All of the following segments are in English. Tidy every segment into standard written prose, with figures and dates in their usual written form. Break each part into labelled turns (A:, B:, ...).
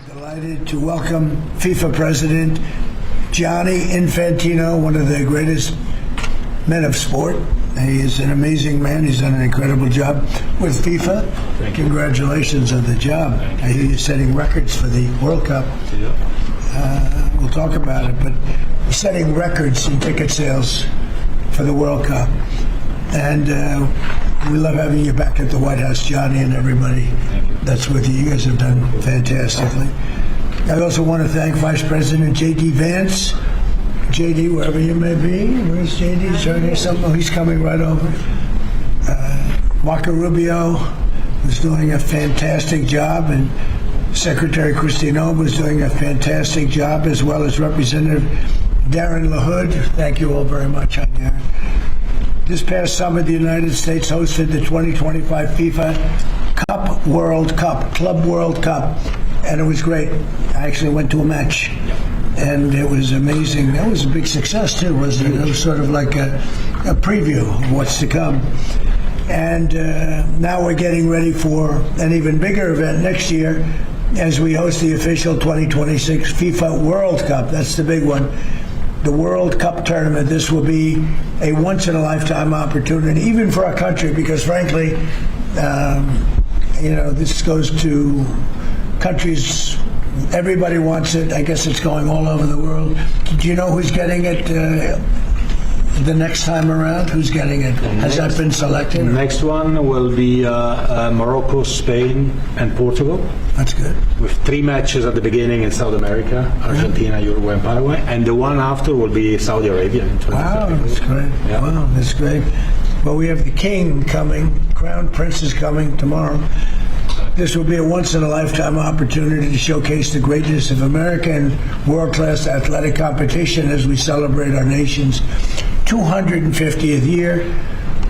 A: Delighted to welcome FIFA President Gianni Infantino, one of the greatest men of sport. He is an amazing man. He's done an incredible job with FIFA. Congratulations on the job. I hear you're setting records for the World Cup. We'll talk about it, but setting records in ticket sales for the World Cup. And we love having you back at the White House, Johnny, and everybody that's with you. You guys have done fantastically. I also want to thank Vice President J.D. Vance. J.D., wherever you may be. Where's J.D.? He's coming right over. Marco Rubio was doing a fantastic job, and Secretary Christine was doing a fantastic job, as well as Representative Darren LaHood. Thank you all very much, Darren. This past summer, the United States hosted the 2025 FIFA Club World Cup, and it was great. I actually went to a match, and it was amazing. That was a big success, too, wasn't it? It was sort of like a preview of what's to come. And now we're getting ready for an even bigger event next year as we host the official 2026 FIFA World Cup. That's the big one. The World Cup tournament. This will be a once-in-a-lifetime opportunity, even for our country, because frankly, this goes to countries. Everybody wants it. I guess it's going all over the world. Do you know who's getting it the next time around? Who's getting it? Has that been selected?
B: The next one will be Morocco, Spain, and Portugal.
A: That's good. With
B: 3 matches at the beginning in South America, Argentina, Uruguay, and Paraguay. And the one after will be Saudi Arabia in 2030.
A: Wow, that's great. Yeah. Wow, that's great. Well, we have the king coming. Crown Prince is coming tomorrow. This will be a once-in-a-lifetime opportunity to showcase the greatness of American world-class athletic competition as we celebrate our nation's 250th year.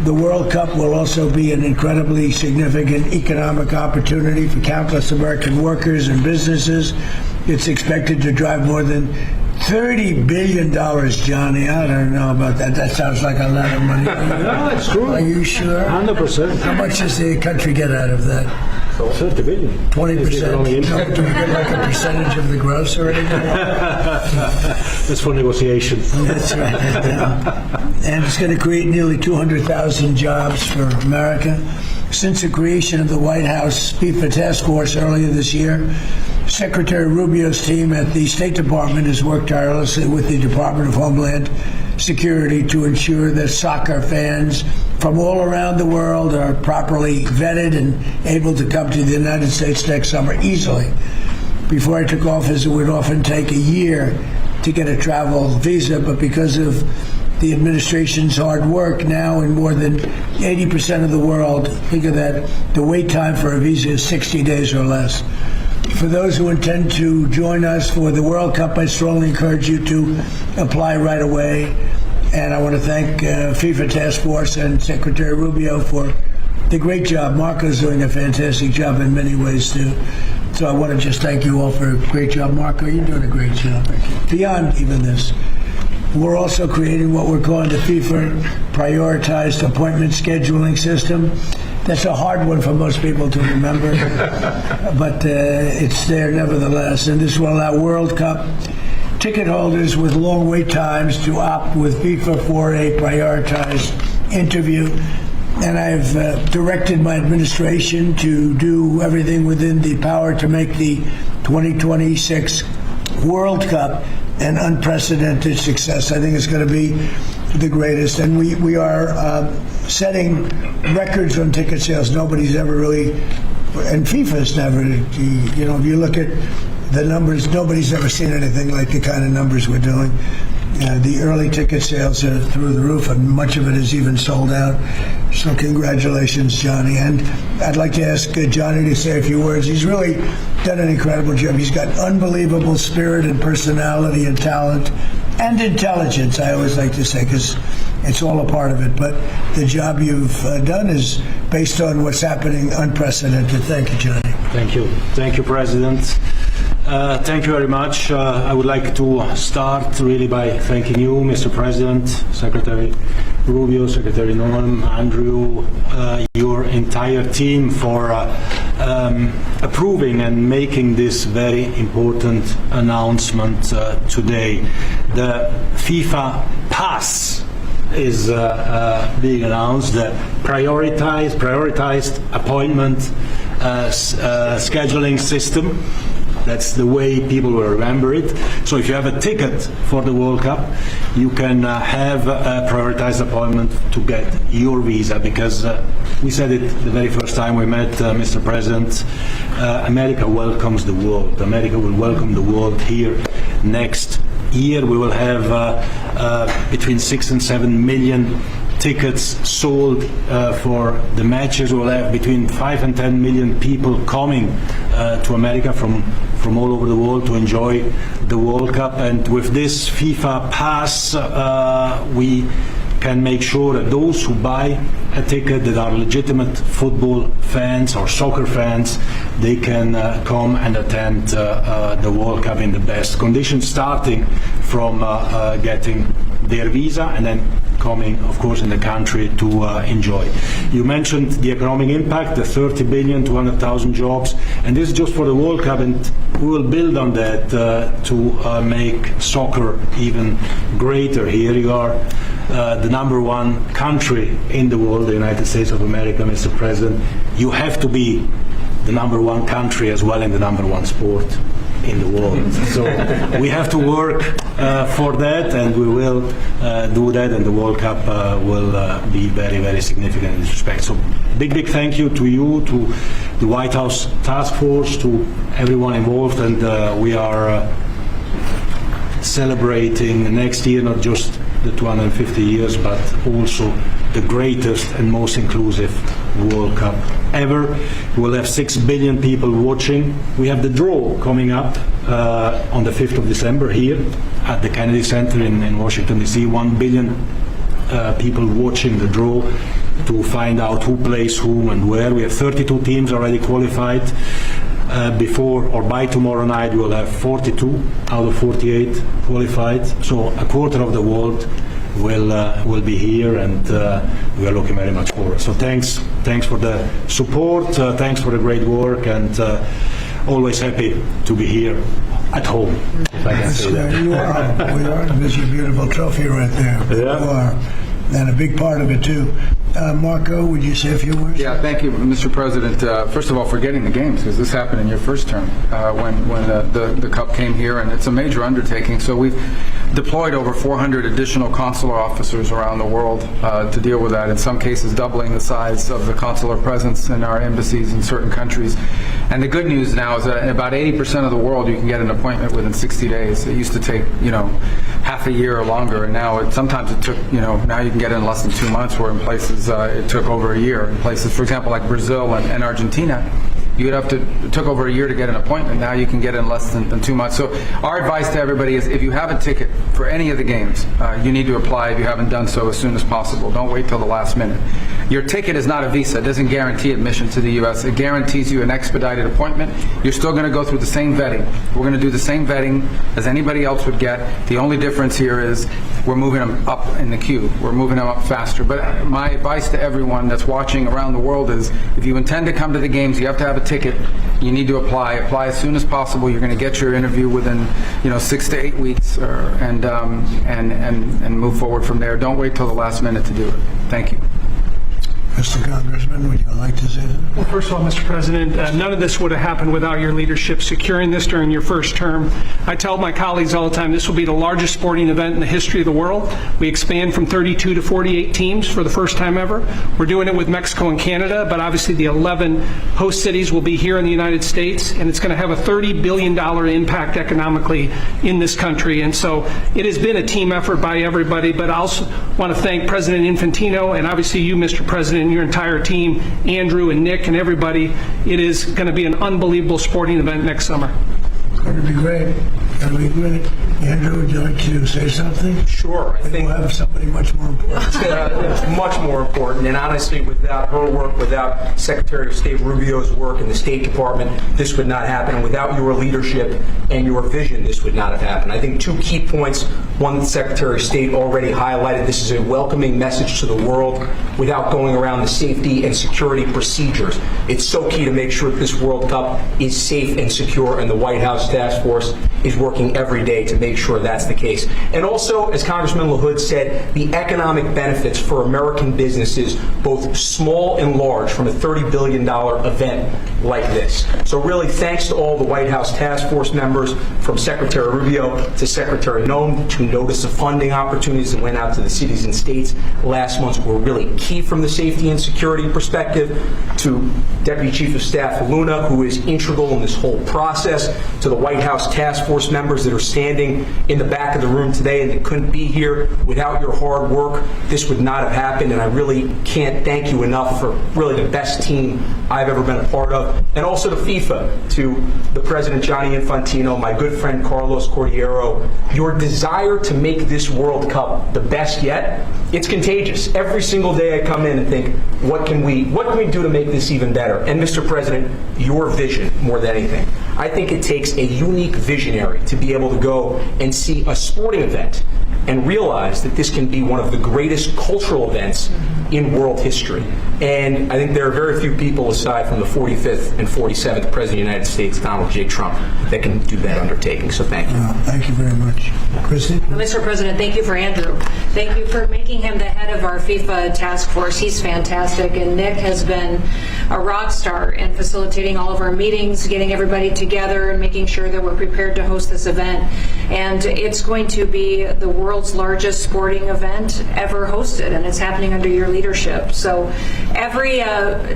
A: The World Cup will also be an incredibly significant economic opportunity for countless American workers and businesses. It's expected to drive more than $30 billion, Johnny. I don't know about that. That sounds like a lot of money.
B: No, it's true.
A: Are you sure?
B: 100%.
A: How much does the country get out of that?
B: 30 billion.
A: 20%. No, do we get like a percentage of the gross or anything?
B: That's for negotiations.
A: That's right. And it's going to create nearly 200,000 jobs for America. Since the creation of the White House FIFA Task Force earlier this year, Secretary Rubio's team at the State Department has worked tirelessly with the Department of Homeland Security to ensure that soccer fans from all around the world are properly vetted and able to come to the United States next summer easily. Before I took office, it would often take a year to get a travel visa, but because of the administration's hard work, now in more than 80% of the world, think of that, the wait time for a visa is 60 days or less. For those who intend to join us for the World Cup, I strongly encourage you to apply right away. And I want to thank FIFA Task Force and Secretary Rubio for the great job. Marco's doing a fantastic job in many ways, too. So I want to just thank you all for a great job. Marco, you're doing a great job. Beyond even this, we're also creating what we're calling the FIFA Prioritized Appointment Scheduling System. That's a hard one for most people to remember, but it's there nevertheless. And this will allow World Cup ticket holders with long wait times to opt with FIFA for a prioritized interview. And I've directed my administration to do everything within the power to make the 2026 World Cup an unprecedented success. I think it's going to be the greatest. And we are setting records on ticket sales. Nobody's ever really, and FIFA's never, if you look at the numbers, nobody's ever seen anything like the kind of numbers we're doing. The early ticket sales are through the roof, and much of it is even sold out. So congratulations, Johnny. And I'd like to ask Johnny to say a few words. He's really done an incredible job. He's got unbelievable spirit and personality and talent and intelligence, I always like to say, because it's all a part of it. But the job you've done is based on what's happening, unprecedented. Thank you, Johnny.
B: Thank you. Thank you, President. Thank you very much. I would like to start really by thanking you, Mr. President, Secretary Rubio, Secretary Norman, Andrew, your entire team for approving and making this very important announcement today. The FIFA Pass is being announced, the prioritized appointment scheduling system. That's the way people will remember it. So if you have a ticket for the World Cup, you can have a prioritized appointment to get your visa, because we said it the very first time we met, Mr. President, America welcomes the world. America will welcome the world here next year. We will have between 6 and 7 million tickets sold for the matches. We'll have between 5 and 10 million people coming to America from all over the world to enjoy the World Cup. And with this FIFA Pass, we can make sure that those who buy a ticket that are legitimate football fans or soccer fans, they can come and attend the World Cup in the best conditions, starting from getting their visa and then coming, of course, in the country to enjoy. You mentioned the economic impact, the 30 billion, 200,000 jobs, and this is just for the World Cup, and we will build on that to make soccer even greater here. You are the #1 country in the world, the United States of America, Mr. President. You have to be the #1 country as well in the #1 sport in the world. So we have to work for that, and we will do that, and the World Cup will be very, very significant in this respect. So big thank you to you, to the White House Task Force, to everyone involved, and we are celebrating next year not just the 250 years, but also the greatest and most inclusive World Cup ever. We'll have 6 billion people watching. We have the draw coming up on the 5th of December here at the Kennedy Center in Washington, D.C. 1 billion people watching the draw to find out who plays whom and where. We have 32 teams already qualified. Before or by tomorrow night, we'll have 42 out of 48 qualified. So a quarter of the world will be here, and we are looking very much forward. So thanks for the support, thanks for the great work, and always happy to be here at home, if I can say that.
A: You are. We are. There's your beautiful trophy right there.
B: Yeah.
A: You are. And a big part of it, too. Marco, would you say a few words?
C: Yeah, thank you, Mr. President. First of all, for getting the games, because this happened in your first term when the Cup came here, and it's a major undertaking. So we've deployed over 400 additional consular officers around the world to deal with that, in some cases doubling the size of the consular presence in our embassies in certain countries. And the good news now is that in about 80% of the world, you can get an appointment within 60 days. It used to take, half a year or longer, and now sometimes it took, now you can get it in less than 2 months, where in places it took over a year. In places, for example, like Brazil and Argentina, it took over a year to get an appointment. Now you can get it in less than 2 months. So our advice to everybody is, if you have a ticket for any of the games, you need to apply if you haven't done so as soon as possible. Don't wait till the last minute. Your ticket is not a visa. It doesn't guarantee admission to the U.S. It guarantees you an expedited appointment. You're still going to go through the same vetting. We're going to do the same vetting as anybody else would get. The only difference here is we're moving them up in the queue. We're moving them up faster. But my advice to everyone that's watching around the world is, if you intend to come to the games, you have to have a ticket. You need to apply as soon as possible. You're going to get your interview within 6 to 8 weeks, and move forward from there. Don't wait till the last minute to do it. Thank you.
A: Mr. Congressman, would you like to say that?
D: Well, first of all, Mr. President, none of this would have happened without your leadership securing this during your first term. I tell my colleagues all the time, this will be the largest sporting event in the history of the world. We expand from 32 to 48 teams for the first time ever. We're doing it with Mexico and Canada, but obviously the 11 host cities will be here in the United States, and it's going to have a $30 billion impact economically in this country. And so it has been a team effort by everybody, but I also want to thank President Infantino and obviously you, Mr. President, and your entire team, Andrew and Nick and everybody. It is going to be an unbelievable sporting event next summer.
A: It's going to be great. It's going to be great. Andrew, would you like to say something?
E: Sure, I think
A: We'll have somebody much more important.
E: it's much more important. And honestly, without her work, without Secretary of State Rubio's work in the State Department, this would not happen. And without your leadership and your vision, this would not have happened. I think 2 key points. One, the Secretary of State already highlighted. This is a welcoming message to the world without going around the safety and security procedures. It's so key to make sure that this World Cup is safe and secure, and the White House Task Force is working every day to make sure that's the case. And also, as Congressman LaHood said, the economic benefits for American businesses, both small and large, from a $30 billion event like this. So really, thanks to all the White House Task Force members, from Secretary Rubio to Secretary Noem, to notice of funding opportunities that went out to the cities and states last month were really key from the safety and security perspective, to Deputy Chief of Staff Luna, who is integral in this whole process, to the White House Task Force members that are standing in the back of the room today and that couldn't be here. Without your hard work, this would not have happened, and I really can't thank you enough for really the best team I've ever been a part of. And also to FIFA, to the President Gianni Infantino, my good friend Carlos Cordiero, your desire to make this World Cup the best yet, it's contagious. Every single day I come in and think, what can we do to make this even better? And Mr. President, your vision more than anything. I think it takes a unique visionary to be able to go and see a sporting event and realize that this can be one of the greatest cultural events in world history. And I think there are very few people, aside from the 45th and 47th President of the United States, Donald J. Trump, that can do that undertaking. So thank you.
A: Thank you very much. Christy?
F: Mr. President, thank you for Andrew. Thank you for making him the head of our FIFA task force. He's fantastic. And Nick has been a rock star in facilitating all of our meetings, getting everybody together, and making sure that we're prepared to host this event. And it's going to be the world's largest sporting event ever hosted, and it's happening under your leadership. So every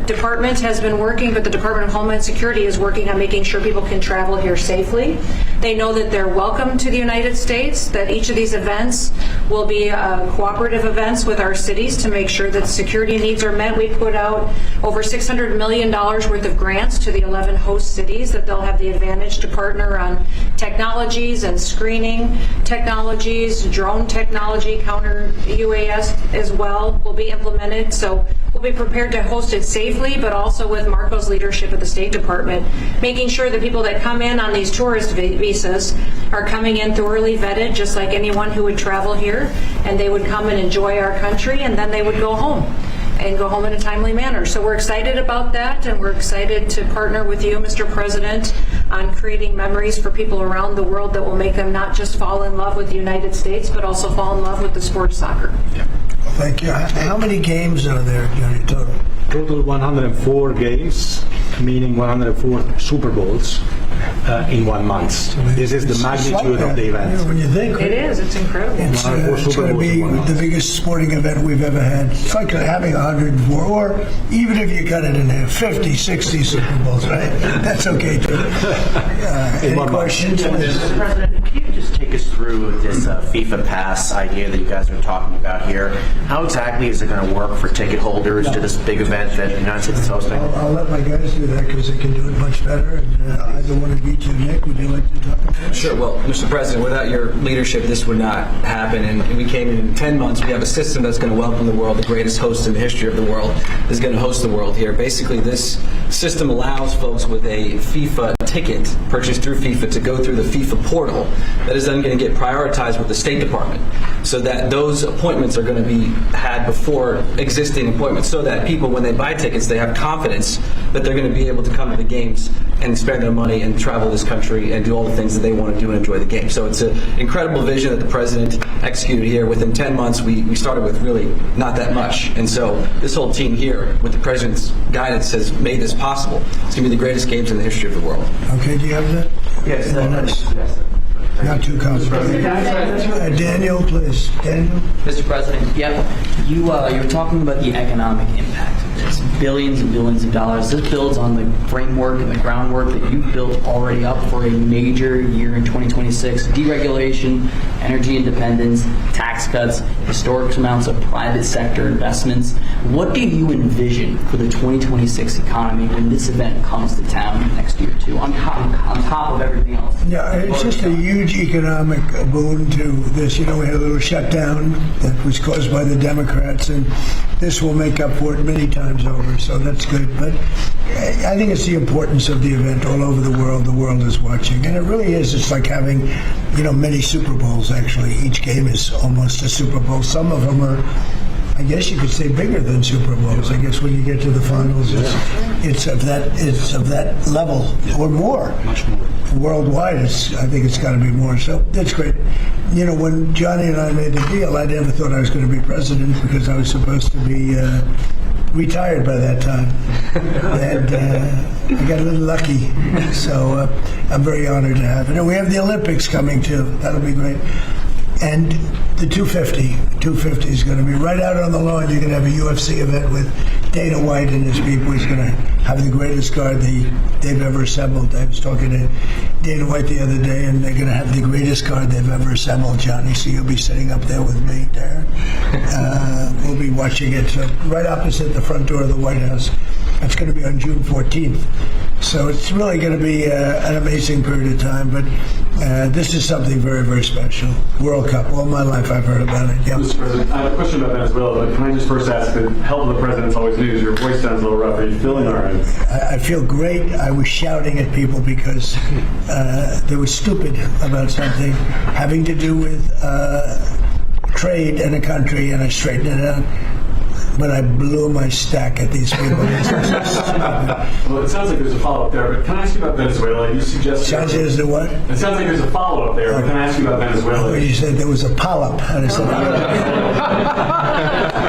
F: department has been working, but the Department of Homeland Security is working on making sure people can travel here safely. They know that they're welcome to the United States, that each of these events will be cooperative events with our cities to make sure that security needs are met. We put out over $600 million worth of grants to the 11 host cities that they'll have the advantage to partner on technologies and screening technologies, drone technology, counter UAS as well will be implemented. So we'll be prepared to host it safely, but also with Marco's leadership at the State Department, making sure that people that come in on these tourist visas are coming in thoroughly vetted, just like anyone who would travel here, and they would come and enjoy our country, and then they would go home and go home in a timely manner. So we're excited about that, and we're excited to partner with you, Mr. President, on creating memories for people around the world that will make them not just fall in love with the United States, but also fall in love with the sport of soccer.
A: Well, thank you. How many games are there, Johnny, total?
B: Total 104 games, meaning 104 Super Bowls in 1 month. This is the magnitude of the event.
A: Yeah, when you think
F: It is. It's incredible.
A: it's going to be the biggest sporting event we've ever had. It's like having 104, or even if you cut it in half, 50, 60 Super Bowls, right? That's okay, too. Any questions?
G: Mr. President, can you just take us through this FIFA Pass idea that you guys are talking about here? How exactly is it going to work for ticket holders to this big event that the United States is hosting?
A: I'll let my guys do that because they can do it much better. And either one of you two, Nick, would you like to talk about it?
H: Sure. Well, Mr. President, without your leadership, this would not happen. And we came in 10 months. We have a system that's going to welcome the world. The greatest host in the history of the world is going to host the world here. Basically, this system allows folks with a FIFA ticket purchased through FIFA to go through the FIFA portal that is then going to get prioritized with the State Department, so that those appointments are going to be had before existing appointments, so that people, when they buy tickets, they have confidence that they're going to be able to come to the games and spend their money and travel this country and do all the things that they want to do and enjoy the game. So it's an incredible vision that the President executed here. Within 10 months, we started with really not that much. And so this whole team here, with the President's guidance, has made this possible. It's going to be the greatest games in the history of the world.
A: Okay, do you have that?
G: Yes.
A: Not too complicated. Daniel, please. Daniel?
I: Mr. President, you were talking about the economic impact of this. Billions and billions of dollars. This builds on the framework and the groundwork that you've built already up for a major year in 2026. Deregulation, energy independence, tax cuts, historic amounts of private sector investments. What do you envision for the 2026 economy when this event comes to town next year, too, on top of everything else?
A: Yeah, it's just a huge economic boon to this. We had a little shutdown that was caused by the Democrats, and this will make up for it many times over, so that's good. But I think it's the importance of the event all over the world. The world is watching, and it really is. It's like having, many Super Bowls, actually. Each game is almost a Super Bowl. Some of them are, I guess you could say, bigger than Super Bowls. I guess when you get to the finals, it's of that level or more.
B: Much more.
A: Worldwide, I think it's got to be more. So that's great. When Johnny and I made the deal, I never thought I was going to be president because I was supposed to be retired by that time. And I got a little lucky. So I'm very honored to have it. And we have the Olympics coming too. That'll be great. And the 250 is going to be right out on the lawn. You're going to have a UFC event with Dana White and his people. He's going to have the greatest card they've ever assembled. I was talking to Dana White the other day, and they're going to have the greatest card they've ever assembled, Johnny. So you'll be sitting up there with me, Darren. We'll be watching it right opposite the front door of the White House. It's going to be on June 14th. So it's really going to be an amazing period of time. But this is something very, very special. World Cup. All my life I've heard about it. Yep.
J: Mr. President, I have a question about Venezuela, but can I just first ask, the help of the president's always news. Your voice sounds a little rough. Are you feeling all right?
A: I feel great. I was shouting at people because they were stupid about something having to do with trade in a country, and I straightened it out. But I blew my stack at these people.
J: Well, it sounds like there's a follow-up there, but can I ask you about Venezuela? You suggested...
A: Sounds like there's a what?
J: It sounds like there's a follow-up there, but can I ask you about Venezuela?
A: You said there was a polyp. And I said,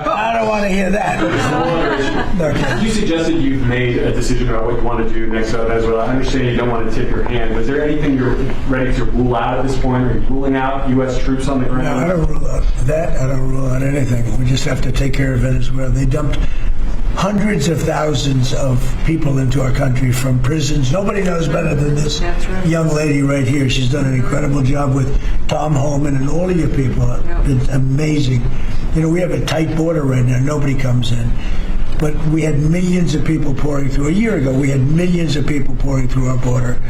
A: I don't want to hear that. Okay.
J: You suggested you've made a decision about what you want to do next about Venezuela. I understand you don't want to tip your hand, but is there anything you're ready to rule out at this point? Are you ruling out U.S. troops on the ground?
A: No, I don't rule out that. I don't rule out anything. We just have to take care of Venezuela. They dumped hundreds of thousands of people into our country from prisons. Nobody knows better than this young lady right here. She's done an incredible job with Tom Homan and all of your people. It's amazing. We have a tight border right now. Nobody comes in. But we had millions of people pouring through. A year ago, we had millions of people pouring through our border.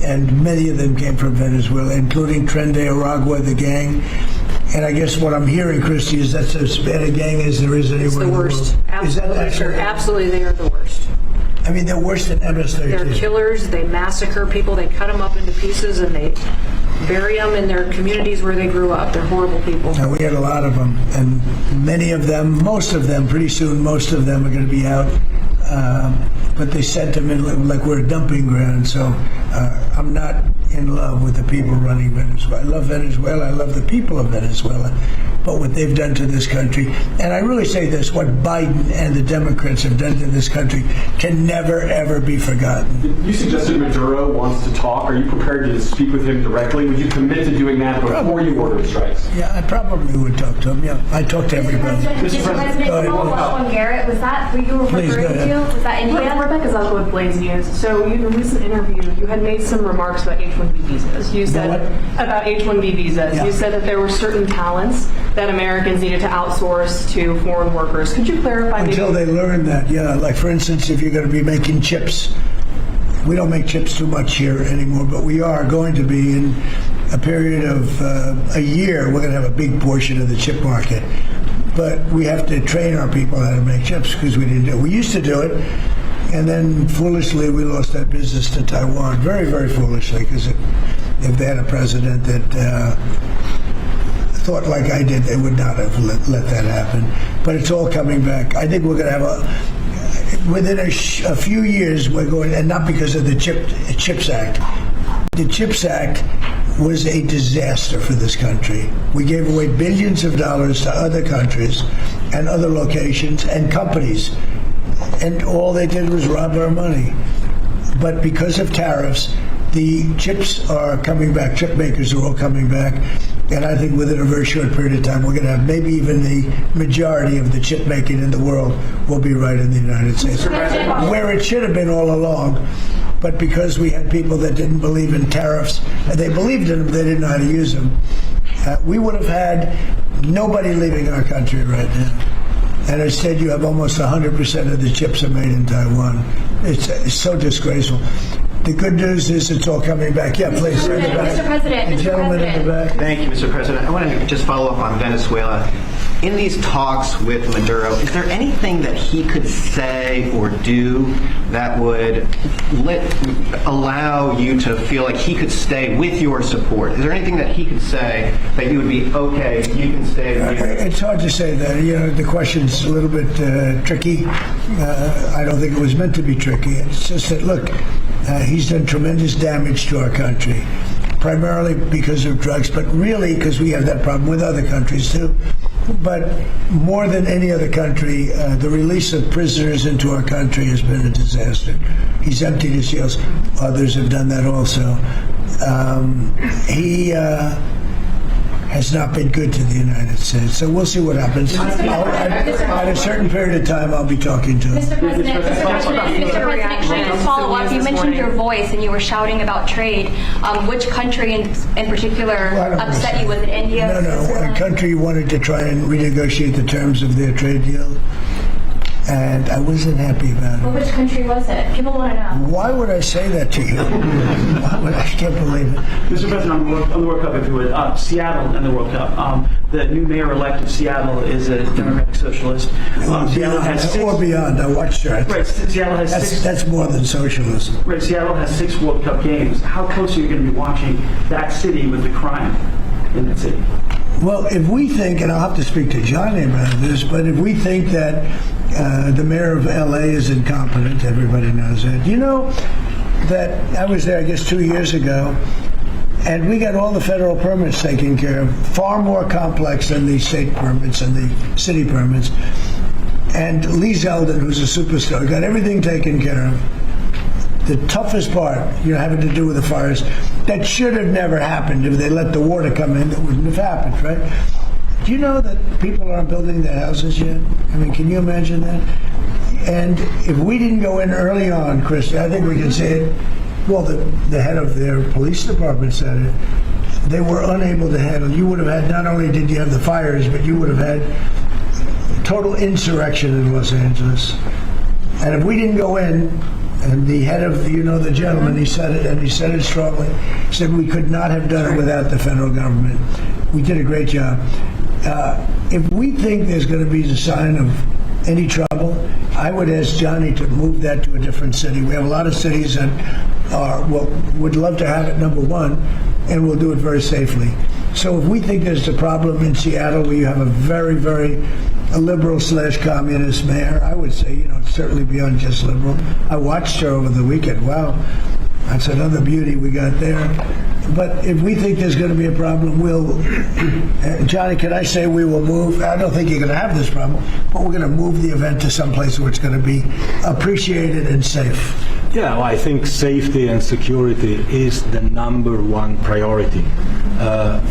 A: And many of them came from Venezuela, including Tren de Aragua, the gang. And I guess what I'm hearing, Christy, is that's as bad a gang as there is anywhere in the world.
F: It's the worst. Absolutely, sure. Absolutely, they are the worst.
A: I mean, they're worse than MS-13.
F: They're killers. They massacre people. They cut them up into pieces, and they bury them in their communities where they grew up. They're horrible people.
A: Now, we had a lot of them, and many of them, most of them, pretty soon, most of them are going to be out. But they sent them in like we're a dumping ground. So I'm not in love with the people running Venezuela. I love Venezuela. I love the people of Venezuela. But what they've done to this country, and I really say this, what Biden and the Democrats have done to this country can never, ever be forgotten.
J: You suggested Maduro wants to talk. Are you prepared to speak with him directly? Would you commit to doing that before you order strikes?
A: Yeah, I probably would talk to him. Yeah, I talk to everybody.
K: Mr. President, on Garrett, was that who you were referring to? Was that India?
L: Rebecca Zalko with Blaze News. So in a recent interview, you had made some remarks about H-1B visas. You said about H-1B visas.
A: Yeah.
L: You said that there were certain talents that Americans needed to outsource to foreign workers. Could you clarify?
A: Until they learn that, yeah. Like, for instance, if you're going to be making chips, we don't make chips too much here anymore, but we are going to be in a period of a year. We're going to have a big portion of the chip market. But we have to train our people how to make chips because we didn't do it. We used to do it, and then foolishly we lost that business to Taiwan. Very, very foolishly, because if they had a president that thought like I did, they would not have let that happen. But it's all coming back. I think we're going to have within a few years, we're going, and not because of the CHIPS Act. The CHIPS Act was a disaster for this country. We gave away billions of dollars to other countries and other locations and companies, and all they did was rob our money. But because of tariffs, the chips are coming back. Chip makers are all coming back. And I think within a very short period of time, we're going to have maybe even the majority of the chip making in the world will be right in the United States. Where it should have been all along. But because we had people that didn't believe in tariffs, they believed in them, they didn't know how to use them, we would have had nobody leaving our country right now. And instead, you have almost 100% of the chips are made in Taiwan. It's so disgraceful. The good news is it's all coming back. Yeah, please.
K: Mr. President,
A: The
K: Mr.
A: gentleman in the back.
M: Thank you, Mr. President. I want to just follow up on Venezuela. In these talks with Maduro, is there anything that he could say or do that would allow you to feel like he could stay with your support? Is there anything that he could say that you would be, okay, you can stay with your...
A: It's hard to say that. The question's a little bit tricky. I don't think it was meant to be tricky. It's just that, look, he's done tremendous damage to our country, primarily because of drugs, but really because we have that problem with other countries too. But more than any other country, the release of prisoners into our country has been a disaster. He's emptied his jails. Others have done that also. He has not been good to the United States. So we'll see what happens. At a certain period of time, I'll be talking to him.
K: Mr. President, to follow up, you mentioned your voice and you were shouting about trade. Which country in particular upset you? Was it India?
A: No. A country wanted to try and renegotiate the terms of their trade deal, and I wasn't happy about it.
K: Well, which country was it? People want to know.
A: Why would I say that to you? I can't believe it.
N: Mr. President, on the World Cup, if you would, Seattle and the World Cup. The new mayor-elect of Seattle is a Democratic socialist. Seattle has six,
A: or beyond. I watched that.
N: Right, Seattle has six.
A: That's more than socialism.
N: Right, Seattle has 6 World Cup games. How close are you going to be watching that city with the crime in that city?
A: Well, if we think, and I'll have to speak to Johnny about this, but if we think that the mayor of L.A. is incompetent, everybody knows that. You know that I was there, I guess, 2 years ago, and we got all the federal permits taken care of, far more complex than the state permits and the city permits. And Lee Zeldin, who's a superstar, got everything taken care of. The toughest part, having to do with the fires, that should have never happened. If they let the water come in, that wouldn't have happened, right? Do you know that people aren't building their houses yet? I mean, can you imagine that? And if we didn't go in early on, Chris, I think we can say it. Well, the head of their police department said it. They were unable to handle. You would have had, not only did you have the fires, but you would have had total insurrection in Los Angeles. And if we didn't go in, and the head of, the gentleman, he said it, and he said it strongly, said we could not have done it without the federal government. We did a great job. If we think there's going to be a sign of any trouble, I would ask Johnny to move that to a different city. We have a lot of cities that would love to have it, number one, and we'll do it very safely. So if we think there's a problem in Seattle where you have a very, very liberal/communist mayor, I would say, certainly beyond just liberal. I watched her over the weekend. Wow, that's another beauty we got there. But if we think there's going to be a problem, Johnny, can I say we will move? I don't think you're going to have this problem, but we're going to move the event to someplace where it's going to be appreciated and safe.
B: Yeah, well, I think safety and security is the number one priority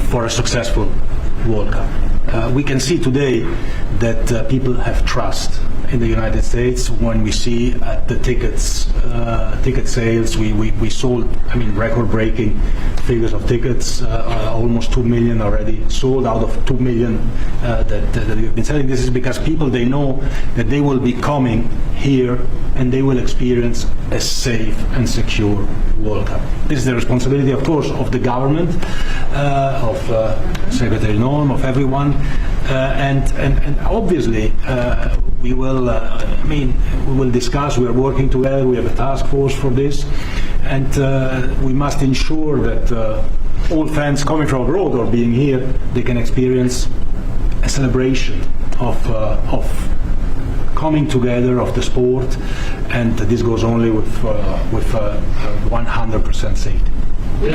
B: for a successful World Cup. We can see today that people have trust in the United States. When we see at the ticket sales, we sold, record-breaking figures of tickets, almost 2 million already sold out of 2 million that we've been selling. This is because people, they know that they will be coming here and they will experience a safe and secure World Cup. This is the responsibility, of course, of the government, of Secretary Norm, of everyone, and obviously we will discuss. We are working together. We have a task force for this, and we must ensure that all fans coming from abroad or being here, they can experience a celebration of coming together of the sport, and this goes only with 100% safety.
F: We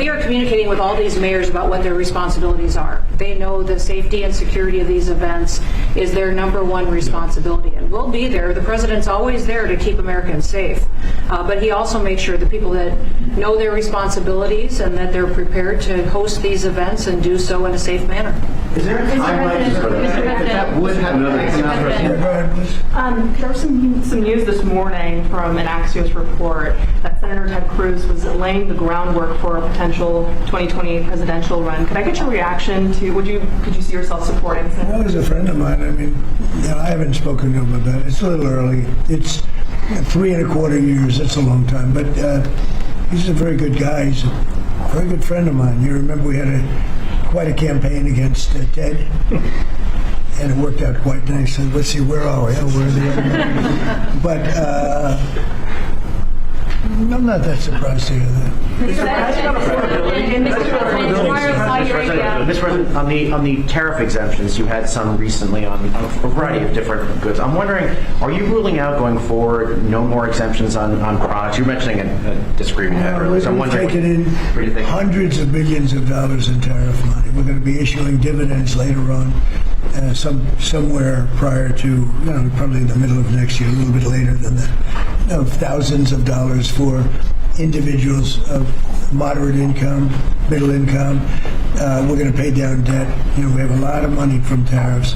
F: are communicating with all these mayors about what their responsibilities are. They know the safety and security of these events is their number one responsibility, and we'll be there. The president's always there to keep Americans safe, but he also makes sure the people that know their responsibilities and that they're prepared to host these events and do so in a safe manner.
M: Is there a timeline for that? Would have
L: There was some news this morning from an Axios report that Senator Ted Cruz was laying the groundwork for a potential 2028 presidential run. Could I get your reaction to? Could you see yourself supporting?
A: Well, he's a friend of mine. I haven't spoken to him about it. It's a little early. 3.25 years, that's a long time. But he's a very good guy. He's a very good friend of mine. You remember we had quite a campaign against Ted, and it worked out quite nicely. Let's see, where are we? Oh, where are the other? But I'm not that surprised to hear that.
G: Mr. President, on the tariff exemptions, you had some recently on a variety of different goods. I'm wondering, are you ruling out going forward no more exemptions on products? You were mentioning a disagreement you had earlier. So I'm
A: We've
G: wondering,
A: taken in hundreds of billions of dollars in tariff money. We're going to be issuing dividends later on, somewhere prior to, probably the middle of next year, a little bit later than that, of thousands of dollars for individuals of moderate income, middle income. We're going to pay down debt. We have a lot of money from tariffs.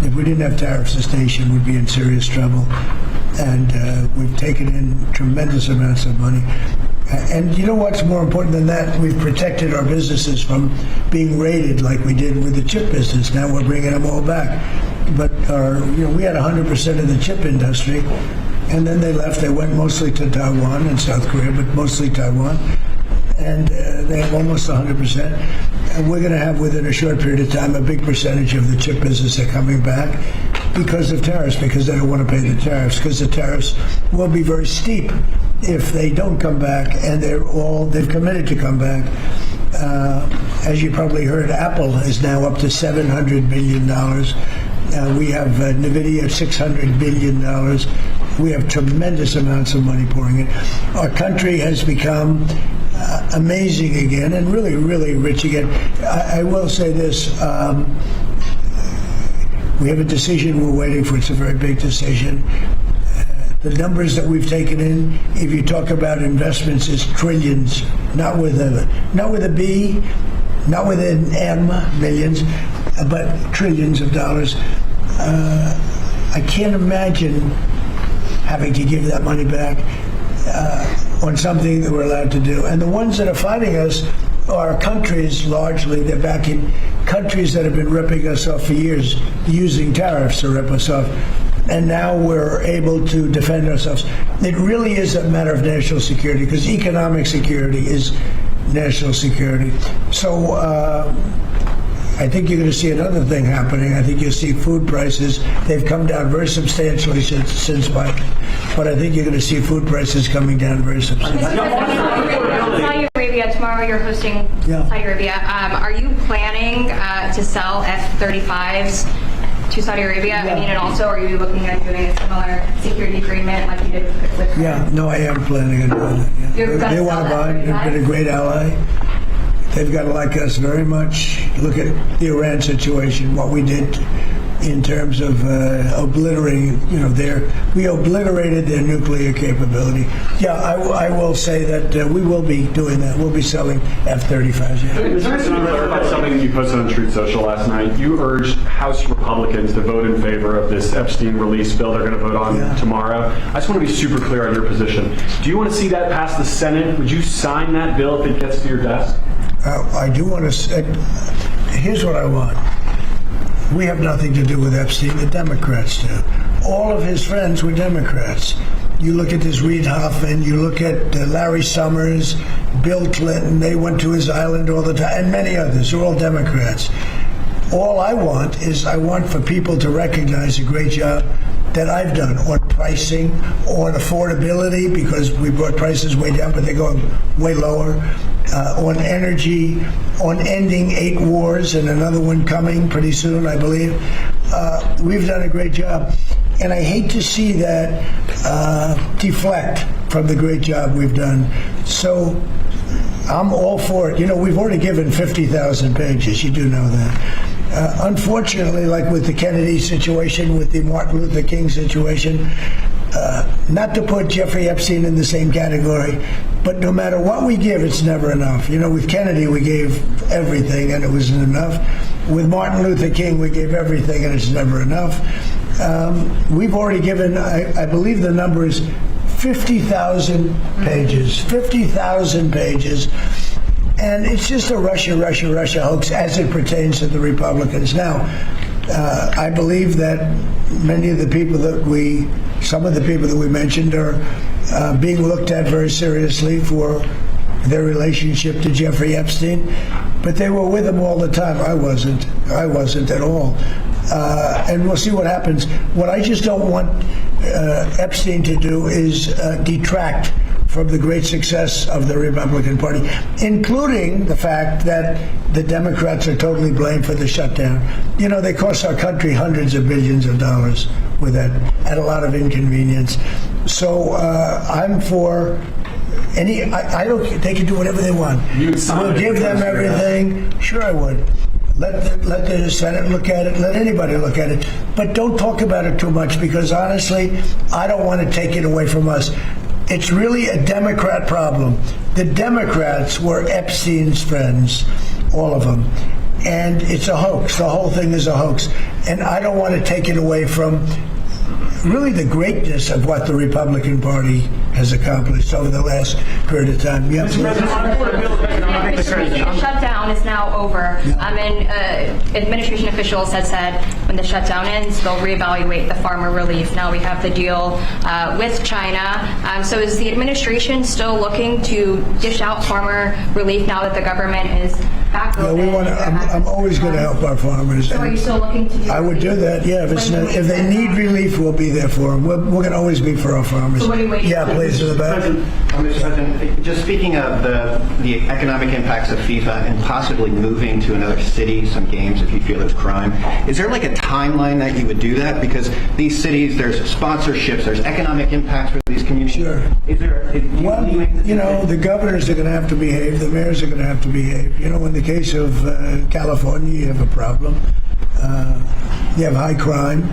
A: If we didn't have tariffs, this nation would be in serious trouble. And we've taken in tremendous amounts of money. And you know what's more important than that? We've protected our businesses from being raided like we did with the chip business. Now we're bringing them all back. But we had 100% of the chip industry, and then they left. They went mostly to Taiwan and South Korea, but mostly Taiwan. And they have almost 100%. And we're going to have, within a short period of time, a big percentage of the chip business are coming back because of tariffs, because they don't want to pay the tariffs, because the tariffs will be very steep if they don't come back, and they've committed to come back. As you probably heard, Apple is now up to $700 billion. We have NVIDIA at $600 billion. We have tremendous amounts of money pouring in. Our country has become amazing again and really, really rich again. I will say this. We have a decision we're waiting for. It's a very big decision. The numbers that we've taken in, if you talk about investments, is trillions, not with a B, not with an M, millions, but trillions of dollars. I can't imagine having to give that money back on something that we're allowed to do. And the ones that are fighting us are countries, largely. They're back in countries that have been ripping us off for years, using tariffs to rip us off. And now we're able to defend ourselves. It really is a matter of national security, because economic security is national security. So I think you're going to see another thing happening. I think you'll see food prices. They've come down very substantially since Biden. But I think you're going to see food prices coming down very substantially.
K: Saudi Arabia, tomorrow you're hosting Saudi Arabia. Are you planning to sell F-35s to Saudi Arabia? And also, are you looking at doing a similar security agreement like you did with
A: No, I am planning on doing that. Yeah. They want to buy. They've been a great ally. They've got to like us very much. Look at the Iran situation, what we did in terms of obliterating, we obliterated their nuclear capability. Yeah, I will say that we will be doing that. We'll be selling F-35s. Yeah.
J: Mr. President, you clarified something you posted on Truth Social last night. You urged House Republicans to vote in favor of this Epstein release bill they're going to vote on tomorrow. I just want to be super clear on your position. Do you want to see that pass the Senate? Would you sign that bill if it gets to your desk?
A: I do want to. Here's what I want. We have nothing to do with Epstein. The Democrats do. All of his friends were Democrats. You look at this Reid Hoffman, you look at Larry Summers, Bill Clinton, they went to his island all the time, and many others. They're all Democrats. All I want for people to recognize a great job that I've done on pricing, on affordability, because we brought prices way down, but they're going way lower, on energy, on ending 8 wars and another one coming pretty soon, I believe. We've done a great job. And I hate to see that deflect from the great job we've done. So I'm all for it. We've already given 50,000 pages. You do know that. Unfortunately, like with the Kennedy situation, with the Martin Luther King situation, not to put Jeffrey Epstein in the same category, but no matter what we give, it's never enough. With Kennedy, we gave everything and it wasn't enough. With Martin Luther King, we gave everything and it's never enough. We've already given, I believe the number is 50,000 pages. 50,000 pages. And it's just a Russia hoax as it pertains to the Republicans. Now, I believe that some of the people that we mentioned are being looked at very seriously for their relationship to Jeffrey Epstein, but they were with him all the time. I wasn't at all. And we'll see what happens. What I just don't want Epstein to do is detract from the great success of the Republican Party, including the fact that the Democrats are totally blamed for the shutdown. You know, they cost our country hundreds of billions of dollars with that, at a lot of inconvenience. So I'm for I don't. They can do whatever they want. We'll give them everything. Sure, I would. Let the Senate look at it. Let anybody look at it. But don't talk about it too much, because honestly, I don't want to take it away from us. It's really a Democrat problem. The Democrats were Epstein's friends, all of them. And it's a hoax. The whole thing is a hoax. And I don't want to take it away from really the greatness of what the Republican Party has accomplished over the last period of time. Yeah,
K: the shutdown is now over. Administration officials had said when the shutdown ends, they'll reevaluate the farmer relief. Now we have the deal with China. So is the administration still looking to dish out farmer relief now that the government is back open?
A: I'm always going to help our farmers.
K: So are you still looking to do
A: I would do that, yeah. If they need relief, we'll be there for them. We're going to always be for our farmers.
K: So what are you waiting for?
A: Please, to the back.
M: Mr. President, just speaking of the economic impacts of FIFA and possibly moving to another city, some games if you feel there's crime, is there like a timeline that you would do that? Because these cities, there's sponsorships, there's economic impacts for these communities.
A: Sure.
M: Is there?
A: The governors are going to have to behave. The mayors are going to have to behave. You know, in the case of California, you have a problem. You have high crime.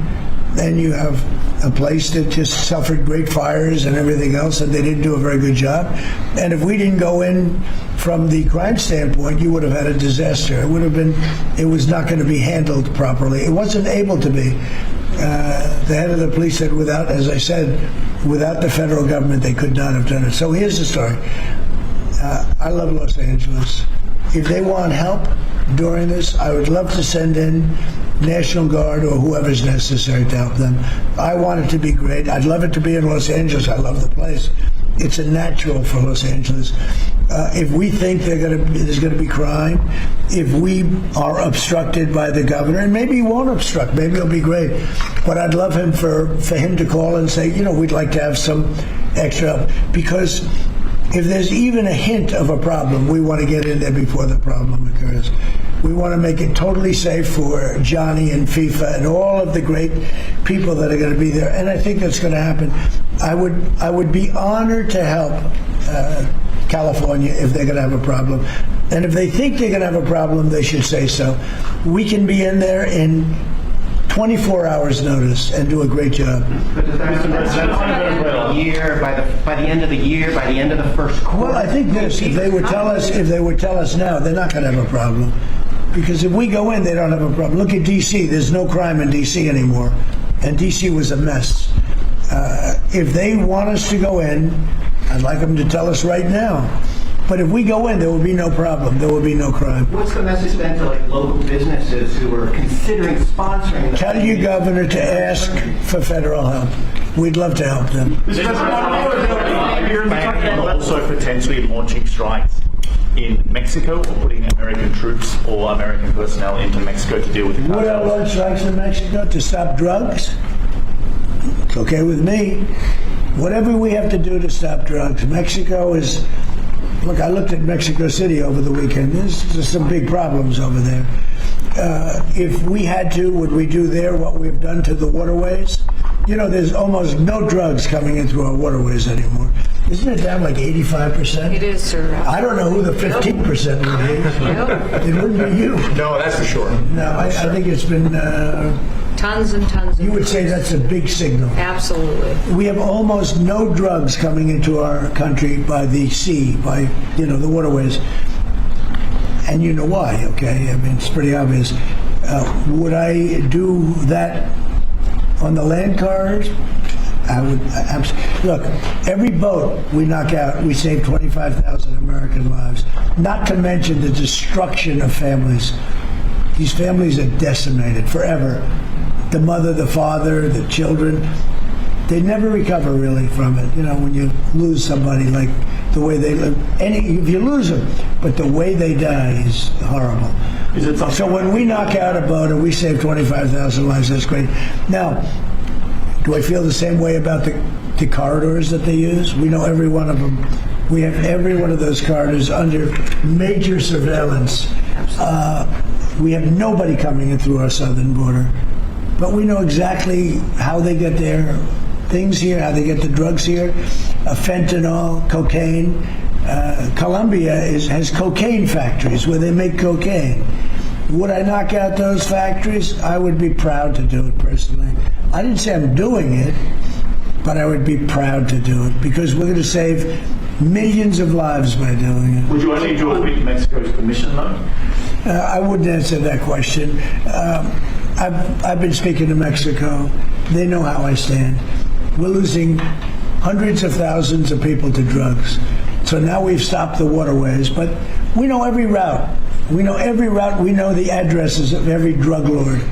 A: Then you have a place that just suffered great fires and everything else, and they didn't do a very good job. And if we didn't go in from the crime standpoint, you would have had a disaster. It was not going to be handled properly. It wasn't able to be. The head of the police said without the federal government, they could not have done it. So here's the story. I love Los Angeles. If they want help during this, I would love to send in National Guard or whoever's necessary to help them. I want it to be great. I'd love it to be in Los Angeles. I love the place. It's a natural for Los Angeles. If we think there's going to be crime, if we are obstructed by the governor, and maybe he won't obstruct, maybe it'll be great. But I'd love for him to call and say, we'd like to have some extra help, because if there's even a hint of a problem, we want to get in there before the problem occurs. We want to make it totally safe for Johnny and FIFA and all of the great people that are going to be there. And I think that's going to happen. I would be honored to help California if they're going to have a problem. And if they think they're going to have a problem, they should say so. We can be in there in 24 hours notice and do a great job.
G: But does that by the end of the year, by the end of the first quarter?
A: Well, I think this, if they would tell us now, they're not going to have a problem. Because if we go in, they don't have a problem. Look at D.C. There's no crime in D.C. anymore. And D.C. was a mess. If they want us to go in, I'd like them to tell us right now. But if we go in, there will be no problem. There will be no crime.
M: What's the message then to local businesses who are considering sponsoring?
A: Tell your governor to ask for federal help. We'd love to help them.
O: Also potentially launching strikes in Mexico, or putting American troops or American personnel into Mexico to deal with the
A: Would I launch strikes in Mexico to stop drugs? It's okay with me. Whatever we have to do to stop drugs. Mexico is... Look, I looked at Mexico City over the weekend. There's some big problems over there. If we had to, would we do there what we've done to the waterways? There's almost no drugs coming in through our waterways anymore. Isn't it down like 85%?
F: It is, sir.
A: I don't know who the 15% would be. It wouldn't be you.
E: No, that's for sure.
A: No, I think it's been...
F: Tons and tons.
A: You would say that's a big signal.
F: Absolutely.
A: We have almost no drugs coming into our country by the sea, by the waterways, and you know why? Okay, I mean it's pretty obvious. Would I do that on the land cars? I would absolutely. Look, every boat we knock out, we save 25,000 American lives. Not to mention the destruction of families. These families are decimated forever. The mother, the father, the children, they never recover really from it. When you lose somebody like the way they live, if you lose them, but the way they die is horrible. So when we knock out a boat and we save 25,000 lives, that's great. Now, do I feel the same way about the corridors that they use? We know every one of them. We have every one of those corridors under major surveillance. We have nobody coming in through our southern border. But we know exactly how they get their things here, how they get the drugs here. Fentanyl, cocaine. Colombia has cocaine factories where they make cocaine. Would I knock out those factories? I would be proud to do it personally. I didn't say I'm doing it, but I would be proud to do it because we're going to save millions of lives by doing it.
O: Would you only do it with Mexico's permission, though?
A: I wouldn't answer that question. I've been speaking to Mexico. They know how I stand. We're losing hundreds of thousands of people to drugs. So now we've stopped the waterways, but we know every route. We know every route. We know the addresses of every drug lord.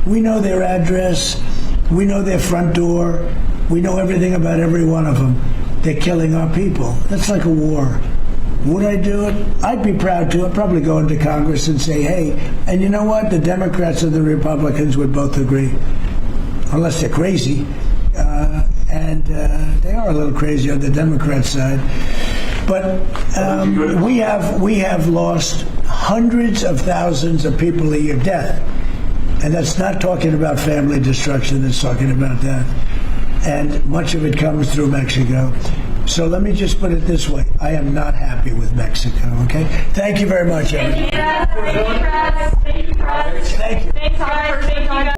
A: We know their address. We know their front door. We know everything about every one of them. They're killing our people. That's like a war. Would I do it? I'd be proud to. I'd probably go into Congress and say, hey, and you know what? The Democrats and the Republicans would both agree, unless they're crazy. And they are a little crazy on the Democrat side. But we have lost hundreds of thousands of people a year, death. And that's not talking about family destruction, that's talking about death. And much of it comes through Mexico. So let me just put it this way. I am not happy with Mexico, okay? Thank you very much, everyone.
K: Thank you, Press. Thank you, Press.
A: Thank you.
K: Thanks, guys. Thank you, guys.